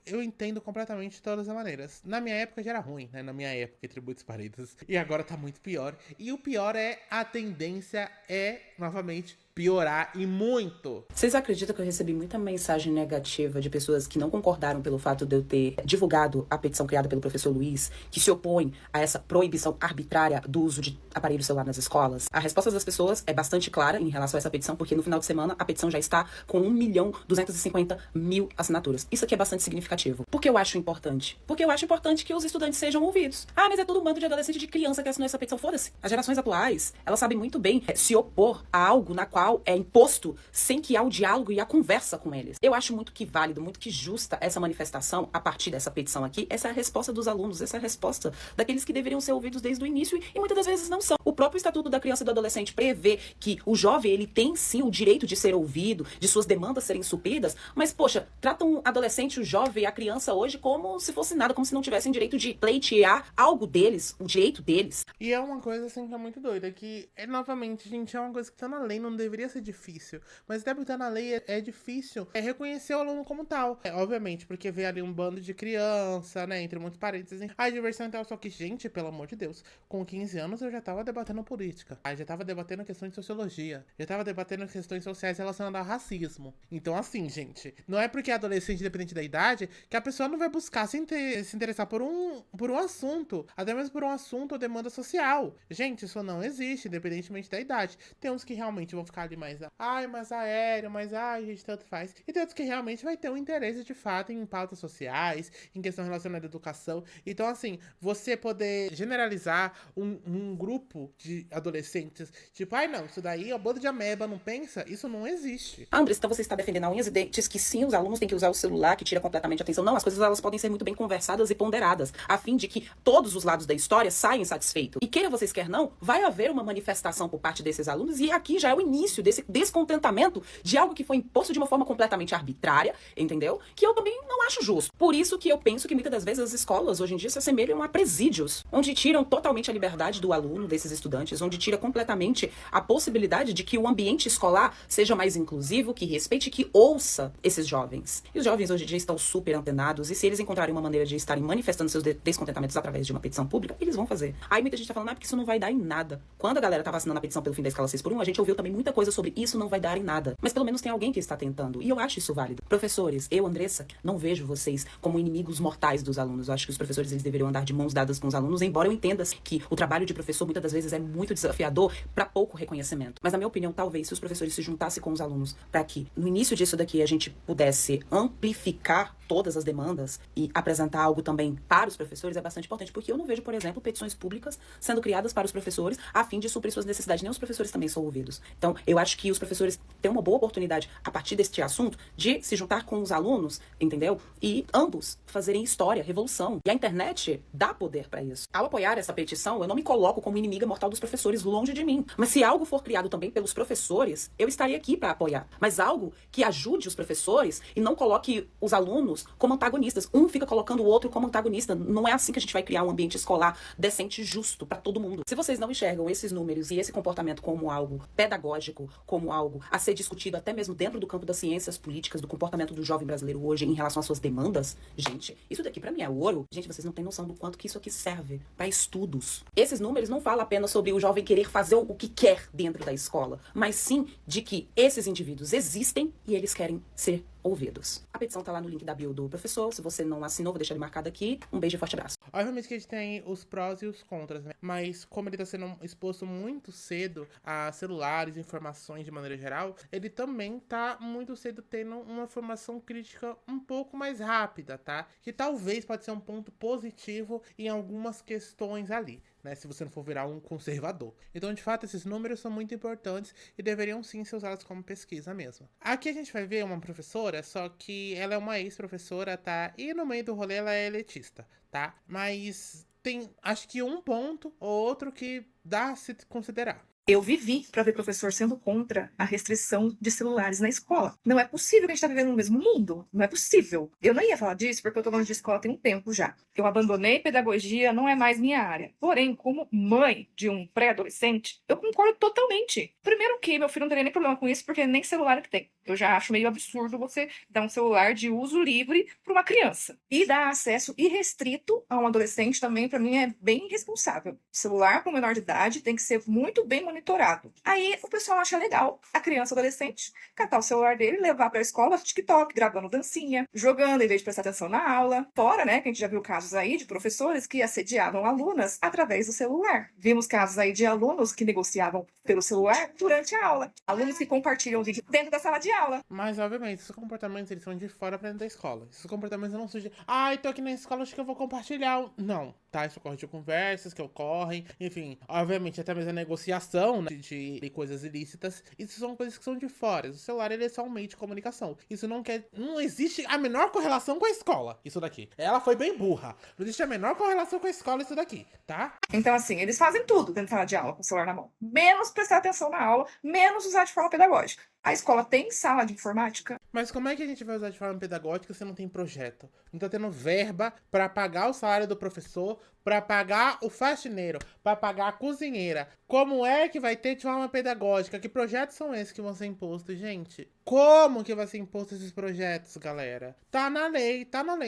eu entendo completamente de todas as maneiras. Na minha época já era ruim, né? Na minha época, tributos paredes. E agora tá muito pior. E o pior é, a tendência é, novamente, piorar e muito. Vocês acreditam que eu recebi muita mensagem negativa de pessoas que não concordaram pelo fato de eu ter divulgado a petição criada pelo professor Luiz, que se opõe a essa proibição arbitrária do uso de aparelho celular nas escolas? A resposta das pessoas é bastante clara em relação a essa petição, porque no final de semana a petição já está com 1.250.000 assinaturas. Isso aqui é bastante significativo. Por que eu acho importante? Porque eu acho importante que os estudantes sejam ouvidos. Ah, mas é todo um bando de adolescente, de criança que assinou essa petição. Foda-se. As gerações atuais, elas sabem muito bem se opor a algo na qual é imposto sem que há o diálogo e a conversa com eles. Eu acho muito que válido, muito que justa essa manifestação a partir dessa petição aqui. Essa é a resposta dos alunos, essa é a resposta daqueles que deveriam ser ouvidos desde o início e muitas das vezes não são. O próprio Estatuto da Criança e do Adolescente prevê que o jovem, ele tem sim o direito de ser ouvido, de suas demandas serem supridas, mas, poxa, tratam o adolescente, o jovem, a criança hoje como se fosse nada, como se não tivessem direito de pleitear algo deles, o direito deles. E é uma coisa, assim, que é muito doida, que, novamente, gente, é uma coisa que tá na lei, não deveria deveria ser difícil. Mas até porque tá na lei é difícil reconhecer o aluno como tal. Obviamente, porque vê ali um bando de criança, né, entre muitos parênteses. A diversão e tal, só que, gente, pelo amor de Deus, com 15 anos eu já tava debatendo política. Aí já tava debatendo questões de sociologia. Já tava debatendo questões sociais relacionadas ao racismo. Então, assim, gente, não é porque é adolescente, independente da idade, que a pessoa não vai buscar se interessar por um assunto. Até mesmo por um assunto ou demanda social. Gente, isso não existe, independentemente da idade. Tem uns que realmente vão ficar ali mais, ai, mais aéreo, mas ai, gente, tanto faz. E tem outros que realmente vai ter um interesse de fato em pautas sociais, em questão relacionada à educação. Então, assim, você poder generalizar um grupo de adolescentes, tipo, ai não, isso daí é um bando de ameba, não pensa? Isso não existe. Andres, então você está defendendo a unhas e dentes que sim, os alunos têm que usar o celular, que tira completamente a atenção. Não, as coisas elas podem ser muito bem conversadas e ponderadas, a fim de que todos os lados da história saiam satisfeitos. E queira vocês quer não, vai haver uma manifestação por parte desses alunos e aqui já é o início desse descontentamento de algo que foi imposto de uma forma completamente arbitrária, entendeu? Que eu também não acho justo. Por isso que eu penso que muitas das vezes as escolas hoje em dia se assemelham a presídios, onde tiram totalmente a liberdade do aluno, desses estudantes, onde tira completamente a possibilidade de que o ambiente escolar seja mais inclusivo, que respeite, que ouça esses jovens. E os jovens hoje em dia estão super antenados e se eles encontrarem uma maneira de estarem manifestando seus descontentamentos através de uma petição pública, eles vão fazer. Aí muita gente tá falando, porque isso não vai dar em nada. Quando a galera tava assinando a petição pelo fim da escala 6x1, a gente ouviu também muita coisa sobre isso não vai dar em nada. Mas pelo menos tem alguém que está tentando. E eu acho isso válido. Professores, eu, Andressa, não vejo vocês como inimigos mortais dos alunos. Eu acho que os professores eles deveriam andar de mãos dadas com os alunos, embora eu entenda que o trabalho de professor muitas das vezes é muito desafiador para pouco reconhecimento. Mas na minha opinião, talvez se os professores se juntassem com os alunos para que no início disso daqui a gente pudesse amplificar todas as demandas e apresentar algo também para os professores é bastante importante, porque eu não vejo, por exemplo, petições públicas sendo criadas para os professores a fim de suprir suas necessidades. Nem os professores também são ouvidos. Então, eu acho que os professores têm uma boa oportunidade, a partir deste assunto, de se juntar com os alunos, entendeu? E ambos fazerem história, revolução. E a internet dá poder para isso. Ao apoiar essa petição, eu não me coloco como inimiga mortal dos professores, longe de mim. Mas se algo for criado também pelos professores, eu estarei aqui para apoiar. Mas algo que ajude os professores e não coloque os alunos como antagonistas. Um fica colocando o outro como antagonista. Não é assim que a gente vai criar um ambiente escolar decente e justo para todo mundo. Se vocês não enxergam esses números e esse comportamento como algo pedagógico, como algo a ser discutido até mesmo dentro do campo das ciências políticas, do comportamento do jovem brasileiro hoje em relação às suas demandas, gente, isso daqui pra mim é ouro. Gente, vocês não têm noção do quanto que isso aqui serve para estudos. Esses números não falam apenas sobre o jovem querer fazer o que quer dentro da escola, mas sim de que esses indivíduos existem e eles querem ser ouvidos. A petição tá lá no link da bio do professor. Se você não assinou, vou deixar ele marcado aqui. Um beijo e forte abraço. Obviamente que a gente tem os prós e os contras, né? Mas como ele tá sendo exposto muito cedo a celulares, informações de maneira geral, ele também tá muito cedo tendo uma formação crítica um pouco mais rápida, tá? Que talvez pode ser um ponto positivo em algumas questões ali, né, se você não for virar um conservador. Então, de fato, esses números são muito importantes e deveriam sim ser usados como pesquisa mesmo. Aqui a gente vai ver uma professora, só que ela é uma ex-professora, tá? E no meio do rolê ela é elitista, tá? Mas tem, acho que um ponto ou outro que dá a se considerar. Eu vivi para ver professor sendo contra a restrição de celulares na escola. Não é possível que a gente está vivendo no mesmo mundo. Não é possível. Eu não ia falar disso porque eu estou falando de escola tem um tempo já. Eu abandonei pedagogia, não é mais minha área. Porém, como mãe de um pré-adolescente, eu concordo totalmente. Primeiro que meu filho não teria nem problema com isso porque nem celular ele tem. Eu já acho meio absurdo você dar um celular de uso livre para uma criança. E dar acesso irrestrito a um adolescente também, para mim, é bem irresponsável. Celular para um menor de idade tem que ser muito bem monitorado. Aí o pessoal acha legal a criança ou adolescente catar o celular dele, levar para a escola, TikTok, gravando dancinha, jogando em vez de prestar atenção na aula. Fora, né, que a gente já viu casos aí de professores que assediavam alunas através do celular. Vimos casos aí de alunos que negociavam pelo celular durante a aula. Alunos que compartilham o vídeo dentro da sala de aula. Mas, obviamente, esses comportamentos, eles são de fora pra dentro da escola. Esses comportamentos não surgem, ai, tô aqui na escola, acho que eu vou compartilhar. Não, tá? Isso ocorre de conversas que ocorrem, enfim, obviamente, até mesmo a negociação, né, de coisas ilícitas. Isso são coisas que são de fora. O celular, ele é só um meio de comunicação. Isso não existe a menor correlação com a escola, isso daqui. Ela foi bem burra. Não existe a menor correlação com a escola, isso daqui, tá? Então, assim, eles fazem tudo dentro da sala de aula com o celular na mão. Menos prestar atenção na aula, menos usar de forma pedagógica. A escola tem sala de informática? Mas como é que a gente vai usar de forma pedagógica se não tem projeto? Não tá tendo verba pra pagar o salário do professor, pra pagar o faxineiro, pra pagar a cozinheira. Como é que vai ter de forma pedagógica? Que projetos são esses que vão ser impostos, gente? Como que vai ser imposto esses projetos, galera? Tá na lei,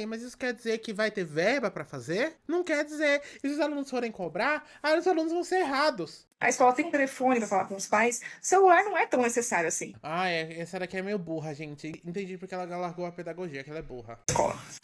mas isso quer dizer que vai ter verba pra fazer? Não quer dizer. E se os alunos forem cobrar, aí os alunos vão ser errados. A escola tem um telefone pra falar com os pais. Celular não é tão necessário assim. Essa daqui é meio burra, gente. Entendi porque ela largou a pedagogia, que ela é burra.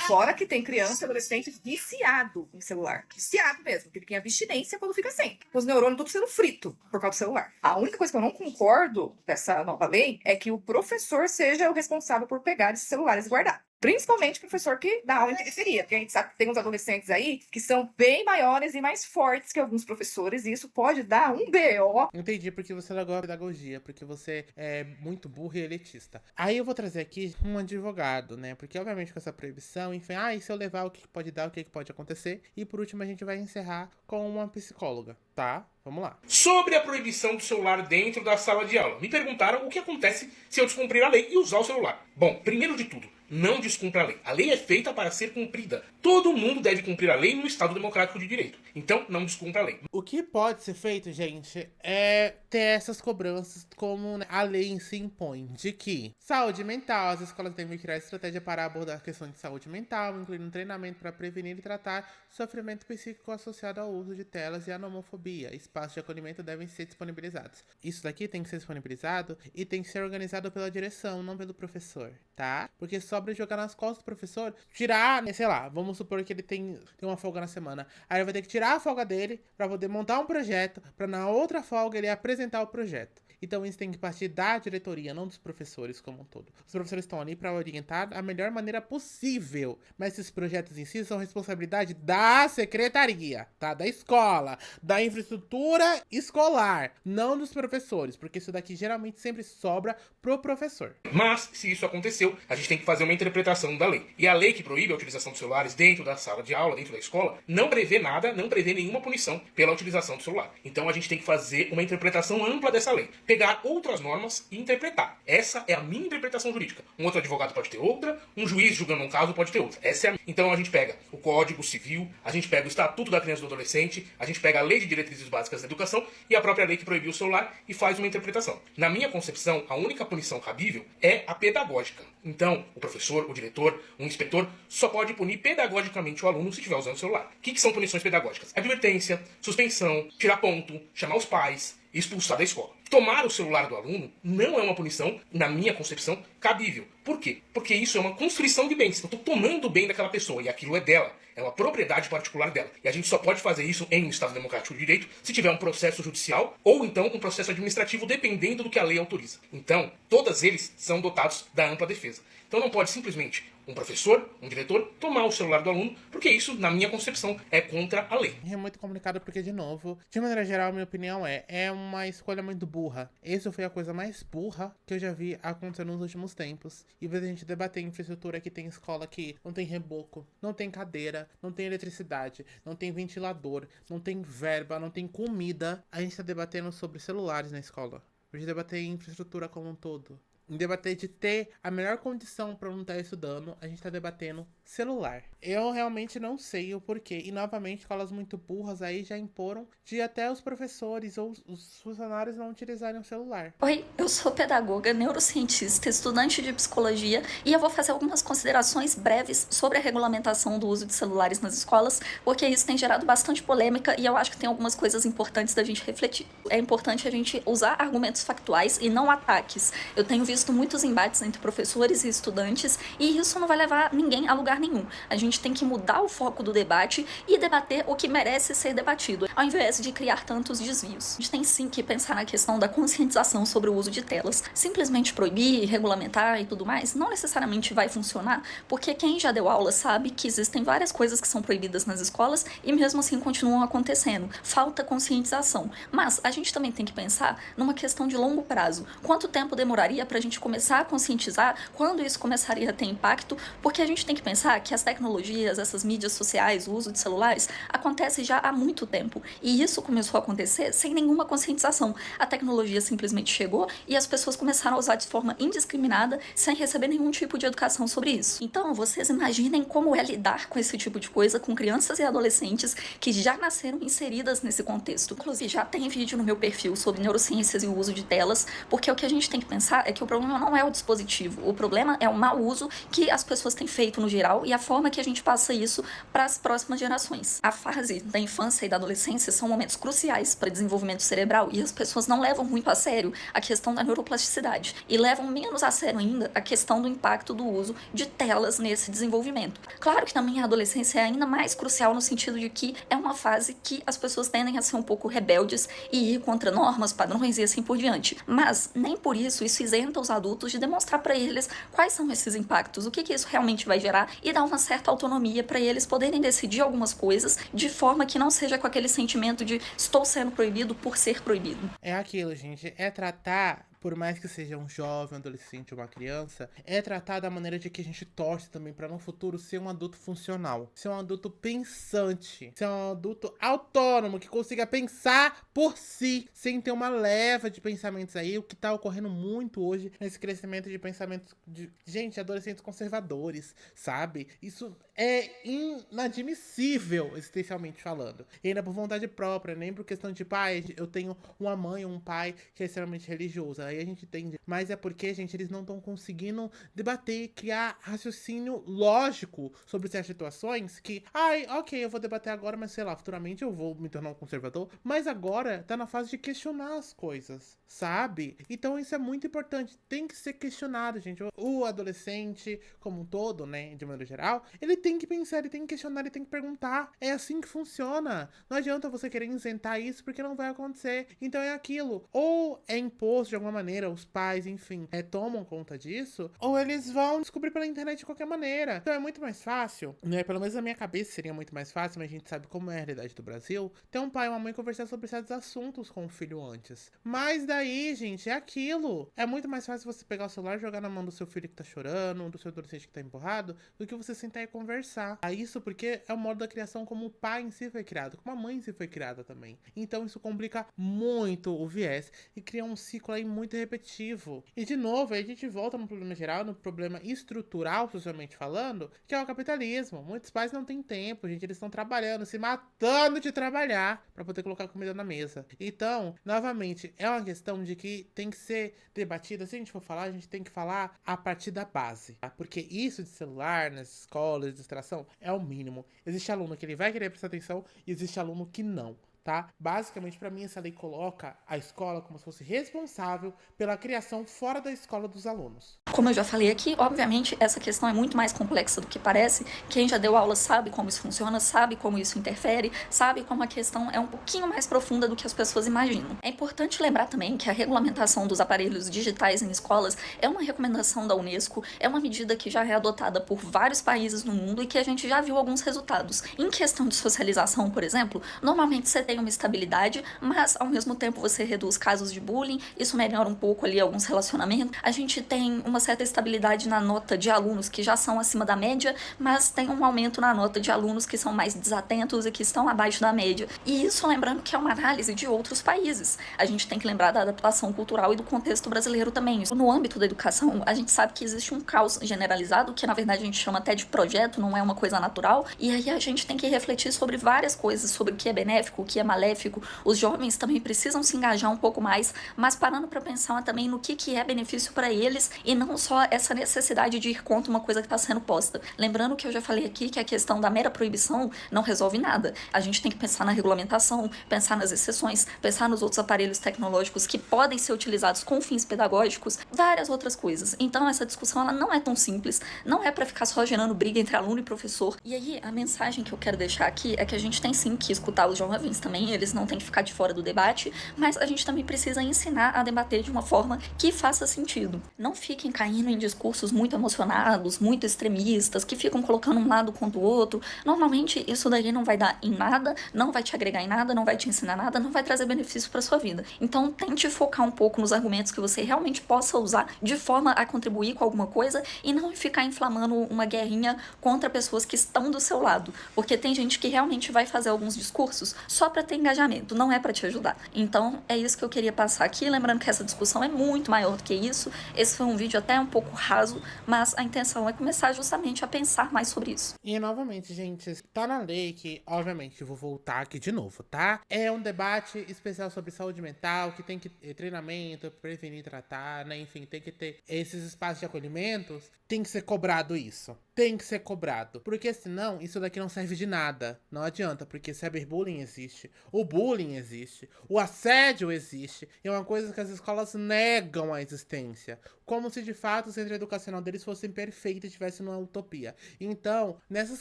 Fora que tem criança e adolescente viciado em celular. Viciado mesmo, porque ele tem abstinência quando fica sem. Os neurônios tudo sendo frito por causa do celular. A única coisa que eu não concordo dessa nova lei é que o professor seja o responsável por pegar esses celulares e guardar. Principalmente o professor que dá aula em periferia, porque a gente sabe que tem uns adolescentes aí que são bem maiores e mais fortes que alguns professores, e isso pode dar um BO. Entendi porque você largou a pedagogia, porque você é muito burro e elitista. Aí eu vou trazer aqui um advogado, né? Porque obviamente com essa proibição, enfim, e se eu levar o que pode dar, o que pode acontecer. E por último a gente vai encerrar com uma psicóloga, tá? Vamos lá. Sobre a proibição do celular dentro da sala de aula. Me perguntaram o que acontece se eu descumprir a lei e usar o celular. Bom, primeiro de tudo, não descumpra a lei. A lei é feita para ser cumprida. Todo mundo deve cumprir a lei no Estado Democrático de Direito. Então, não descumpra a lei. O que pode ser feito, gente, é ter essas cobranças como a lei em si impõe. De que saúde mental, as escolas devem criar estratégia para abordar a questão de saúde mental, incluindo um treinamento para prevenir e tratar sofrimento psíquico associado ao uso de telas e a nomofobia. Espaços de acolhimento devem ser disponibilizados. Isso daqui tem que ser disponibilizado e tem que ser organizado pela direção, não pelo professor, tá? Porque sobra jogar nas costas do professor, tirar, sei lá, vamos supor que ele tem uma folga na semana. Aí ele vai ter que tirar a folga dele pra poder montar um projeto, pra na outra folga ele apresentar o projeto. Então isso tem que partir da diretoria, não dos professores como um todo. Os professores estão ali para orientar da melhor maneira possível. Mas esses projetos em si são responsabilidade da secretaria, tá? Da escola, da infraestrutura escolar, não dos professores. Porque isso daqui geralmente sempre sobra pro professor. Mas, se isso aconteceu, a gente tem que fazer uma interpretação da lei. E a lei que proíbe a utilização de celulares dentro da sala de aula, dentro da escola, não prevê nada, não prevê nenhuma punição pela utilização do celular. Então a gente tem que fazer uma interpretação ampla dessa lei. Pegar outras normas e interpretar. Essa é a minha interpretação jurídica. Um outro advogado pode ter outra, um juiz julgando um caso pode ter outra. Essa é a minha. Então a gente pega o Código Civil, a gente pega o Estatuto da Criança e do Adolescente, a gente pega a Lei de Diretrizes Básicas da Educação e a própria lei que proibiu o celular e faz uma interpretação. Na minha concepção, a única punição cabível é a pedagógica. Então, o professor, o diretor, o inspetor só pode punir pedagogicamente o aluno se estiver usando o celular. O que são punições pedagógicas? Advertência, suspensão, tirar ponto, chamar os pais e expulsar da escola. Tomar o celular do aluno não é uma punição, na minha concepção, cabível. Por quê? Porque isso é uma constrição de bens. Eu estou tomando o bem daquela pessoa e aquilo é dela. É uma propriedade particular dela. E a gente só pode fazer isso em um Estado Democrático de Direito se tiver um processo judicial ou então um processo administrativo, dependendo do que a lei autoriza. Então, todos eles são dotados da ampla defesa. Então não pode simplesmente um professor, um diretor, tomar o celular do aluno, porque isso, na minha concepção, é contra a lei. É muito complicado porque, de novo, de maneira geral, a minha opinião é uma escolha muito burra. Essa foi a coisa mais burra que eu já vi acontecer nos últimos tempos. Em vez de a gente debater infraestrutura que tem escola que não tem reboco, não tem cadeira, não tem eletricidade, não tem ventilador, não tem verba, não tem comida, a gente tá debatendo sobre celulares na escola. A gente debater infraestrutura como um todo. Em debater de ter a melhor condição para não estar estudando, a gente tá debatendo celular. Eu realmente não sei o porquê. E novamente, escolas muito burras aí já imporam de até os professores ou os funcionários não utilizarem o celular. Oi, eu sou pedagoga, neurocientista, estudante de psicologia e eu vou fazer algumas considerações breves sobre a regulamentação do uso de celulares nas escolas, porque isso tem gerado bastante polêmica e eu acho que tem algumas coisas importantes da gente refletir. É importante a gente usar argumentos factuais e não ataques. Eu tenho visto muitos embates entre professores e estudantes e isso não vai levar ninguém a lugar nenhum. A gente tem que mudar o foco do debate e debater o que merece ser debatido, ao invés de criar tantos desvios. A gente tem sim que pensar na questão da conscientização sobre o uso de telas. Simplesmente proibir, regulamentar e tudo mais não necessariamente vai funcionar, porque quem já deu aula sabe que existem várias coisas que são proibidas nas escolas e mesmo assim continuam acontecendo. Falta conscientização. Mas a gente também tem que pensar numa questão de longo prazo. Quanto tempo demoraria pra gente começar a conscientizar quando isso começaria a ter impacto, porque a gente tem que pensar que as tecnologias, essas mídias sociais, o uso de celulares, acontece já há muito tempo. E isso começou a acontecer sem nenhuma conscientização. A tecnologia simplesmente chegou e as pessoas começaram a usar de forma indiscriminada, sem receber nenhum tipo de educação sobre isso. Então, vocês imaginem como é lidar com esse tipo de coisa com crianças e adolescentes que já nasceram inseridas nesse contexto. Inclusive, já tem vídeo no meu perfil sobre neurociências e o uso de telas, porque o que a gente tem que pensar é que o problema não é o dispositivo, o problema é o mau uso que as pessoas têm feito no geral e a forma que a gente passa isso para as próximas gerações. A fase da infância e da adolescência são momentos cruciais para o desenvolvimento cerebral e as pessoas não levam muito a sério a questão da neuroplasticidade e levam menos a sério ainda a questão do impacto do uso de telas nesse desenvolvimento. Claro que também a adolescência é ainda mais crucial no sentido de que é uma fase que as pessoas tendem a ser um pouco rebeldes e ir contra normas, padrões e assim por diante. Mas nem por isso isenta os adultos de demonstrar para eles quais são esses impactos, o que isso realmente vai gerar e dar uma certa autonomia para eles poderem decidir algumas coisas de forma que não seja com aquele sentimento de estou sendo proibido por ser proibido. É aquilo, gente, é tratar, por mais que seja um jovem, um adolescente ou uma criança, é tratar da maneira de que a gente torce também para no futuro ser um adulto funcional, ser um adulto pensante, ser um adulto autônomo, que consiga pensar por si, sem ter uma leva de pensamentos aí, o que tá ocorrendo muito hoje nesse crescimento de pensamentos de, gente, adolescentes conservadores, sabe? Isso é inadmissível, existencialmente falando. E ainda por vontade própria, nem por questão de, tipo, eu tenho uma mãe ou um pai que é extremamente religioso. Aí a gente entende. Mas é porque, gente, eles não estão conseguindo debater, criar raciocínio lógico sobre certas situações que, ok, eu vou debater agora, mas sei lá, futuramente eu vou me tornar um conservador. Mas agora tá na fase de questionar as coisas, sabe? Então isso é muito importante. Tem que ser questionado, gente. O adolescente, como um todo, né, de maneira geral, ele tem que pensar, ele tem que questionar, ele tem que perguntar. É assim que funciona. Não adianta você querer isentar isso porque não vai acontecer. Então é aquilo. Ou é imposto de alguma maneira, os pais, enfim, tomam conta disso, ou eles vão descobrir pela internet de qualquer maneira. Então é muito mais fácil, né? Pelo menos na minha cabeça seria muito mais fácil, mas a gente sabe como é a realidade do Brasil, ter um pai e uma mãe conversar sobre certos assuntos com o filho antes. Mas daí, gente, é aquilo. É muito mais fácil você pegar o celular e jogar na mão do seu filho que tá chorando, do seu adolescente que tá empurrado, do que você sentar e conversar. Isso porque é o modo da criação como o pai em si foi criado, como a mãe em si foi criada também. Então isso complica muito o viés e cria um ciclo aí muito repetitivo. E de novo, aí a gente volta no problema geral, no problema estrutural, socialmente falando, que é o capitalismo. Muitos pais não têm tempo, gente, eles estão trabalhando, se matando de trabalhar para poder colocar comida na mesa. Então, novamente, é uma questão de que tem que ser debatida. Se a gente for falar, a gente tem que falar a partir da base, tá? Porque isso de celular nas escolas, de distração, é o mínimo. Existe aluno que ele vai querer prestar atenção e existe aluno que não. Tá? Basicamente, para mim, essa lei coloca a escola como se fosse responsável pela criação fora da escola dos alunos. Como eu já falei aqui, obviamente, essa questão é muito mais complexa do que parece. Quem já deu aula sabe como isso funciona, sabe como isso interfere, sabe como a questão é um pouquinho mais profunda do que as pessoas imaginam. É importante lembrar também que a regulamentação dos aparelhos digitais em escolas é uma recomendação da Unesco, é uma medida que já é adotada por vários países no mundo e que a gente já viu alguns resultados. Em questão de socialização, por exemplo, normalmente você tem uma estabilidade, mas ao mesmo tempo você reduz casos de bullying, isso melhora um pouco ali alguns relacionamentos. A gente tem uma certa estabilidade na nota de alunos que já são acima da média, mas tem um aumento na nota de alunos que são mais desatentos e que estão abaixo da média. E isso lembrando que é uma análise de outros países. A gente tem que lembrar da adaptação cultural e do contexto brasileiro também. No âmbito da educação, a gente sabe que existe um caos generalizado, que na verdade a gente chama até de projeto, não é uma coisa natural, e aí a gente tem que refletir sobre várias coisas, sobre o que é benéfico, o que é maléfico. Os jovens também precisam se engajar um pouco mais, mas parando para pensar também no que é benefício para eles e não só essa necessidade de ir contra uma coisa que está sendo posta. Lembrando que eu já falei aqui que a questão da mera proibição não resolve nada. A gente tem que pensar na regulamentação, pensar nas exceções, pensar nos outros aparelhos tecnológicos que podem ser utilizados com fins pedagógicos, várias outras coisas. Então essa discussão ela não é tão simples, não é para ficar só gerando briga entre aluno e professor. E aí a mensagem que eu quero deixar aqui é que a gente tem sim que escutar os jovens também. também, eles não têm que ficar de fora do debate, mas a gente também precisa ensinar a debater de uma forma que faça sentido. Não fiquem caindo em discursos muito emocionados, muito extremistas, que ficam colocando um lado contra o outro. Normalmente isso daí não vai dar em nada, não vai te agregar em nada, não vai te ensinar nada, não vai trazer benefício para sua vida. Então tente focar um pouco nos argumentos que você realmente possa usar de forma a contribuir com alguma coisa e não ficar inflamando uma guerrinha contra pessoas que estão do seu lado, porque tem gente que realmente vai fazer alguns discursos só para ter engajamento, não é para te ajudar. Então é isso que eu queria passar aqui, lembrando que essa discussão é muito maior do que isso. Esse foi um vídeo até um pouco raso, mas a intenção é começar justamente a pensar mais sobre isso. E novamente, gente, tá na lei que, obviamente, eu vou voltar aqui de novo, tá? É um debate especial sobre saúde mental, que tem que ter treinamento, prevenir e tratar, né? Enfim, tem que ter esses espaços de acolhimentos, tem que ser cobrado isso. Tem que ser cobrado. Porque senão, isso daqui não serve de nada. Não adianta, porque cyberbullying existe, o bullying existe, o assédio existe. E é uma coisa que as escolas negam a existência. Como se de fato o centro educacional deles fosse perfeito e estivesse numa utopia. Então, nessas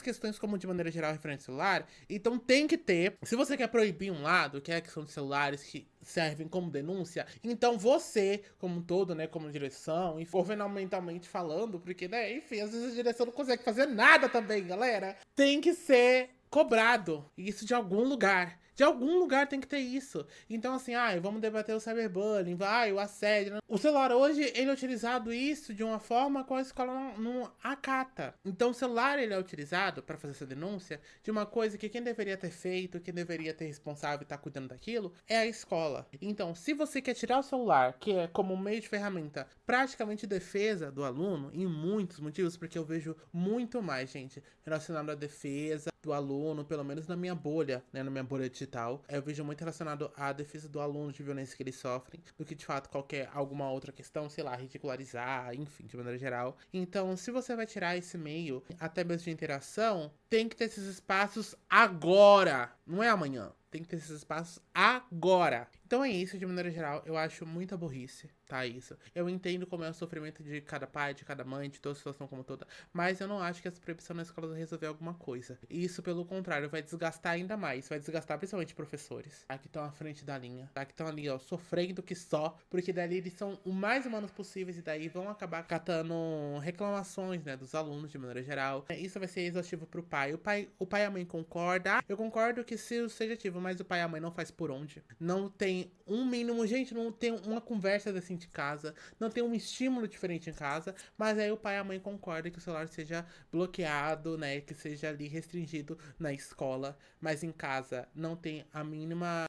questões como de maneira geral referente ao celular, então tem que ter. Se você quer proibir um lado, que é a questão de celulares que servem como denúncia, então você, como um todo, né, como direção, e governamentalmente falando, porque, né, enfim, às vezes a direção não consegue fazer nada também, galera, tem que ser cobrado, isso de algum lugar. De algum lugar tem que ter isso. Então, assim, vamos debater o cyberbullying, o assédio. O celular hoje, ele é utilizado isso de uma forma que a escola não acata. Então, o celular, ele é utilizado para fazer essa denúncia de uma coisa que quem deveria ter feito, quem deveria ter responsável e estar cuidando daquilo, é a escola. Então, se você quer tirar o celular, que é como um meio de ferramenta praticamente defesa do aluno, em muitos motivos, porque eu vejo muito mais, gente, relacionado à defesa do aluno, pelo menos na minha bolha, né, na minha bolha digital, eu vejo muito relacionado à defesa do aluno de violência que eles sofrem, do que de fato alguma outra questão, sei lá, ridicularizar, enfim, de maneira geral. Então, se você vai tirar esse meio, até mesmo de interação, tem que ter esses espaços agora, não é amanhã. Tem que ter esses espaços agora. Então é isso, de maneira geral, eu acho muita burrice, tá, isso. Eu entendo como é o sofrimento de cada pai, de cada mãe, de toda a situação como toda, mas eu não acho que essa proibição na escola vai resolver alguma coisa. Isso, pelo contrário, vai desgastar ainda mais, vai desgastar principalmente professores, tá, que estão à frente da linha, tá, que estão ali, ó, sofrendo que só, porque dali eles são o mais humanos possíveis e daí vão acabar catando reclamações, né, dos alunos, de maneira geral. Isso vai ser exaustivo pro pai. O pai e a mãe concordam. Eu concordo que se seja ativo, mas o pai e a mãe não faz por onde. Não tem um mínimo, gente, não tem uma conversa assim de casa, não tem um estímulo diferente em casa, mas aí o pai e a mãe concordam que o celular seja bloqueado, né, que seja ali restringido na escola, mas em casa não tem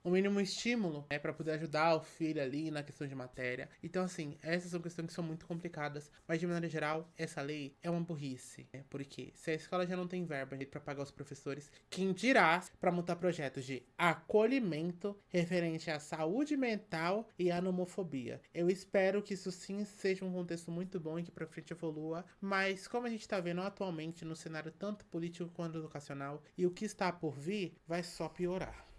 o mínimo estímulo, né, para poder ajudar o filho ali na questão de matéria. Então, assim, essas são questões que são muito complicadas, mas de maneira geral, essa lei é uma burrice, né, porque se a escola já não tem verba para pagar os professores, quem dirá para montar projetos de acolhimento referente à saúde mental e à nomofobia. Eu espero que isso sim seja um contexto muito bom e que pra frente evolua, mas como a gente tá vendo atualmente no cenário tanto político quanto educacional, e o que está por vir vai só piorar.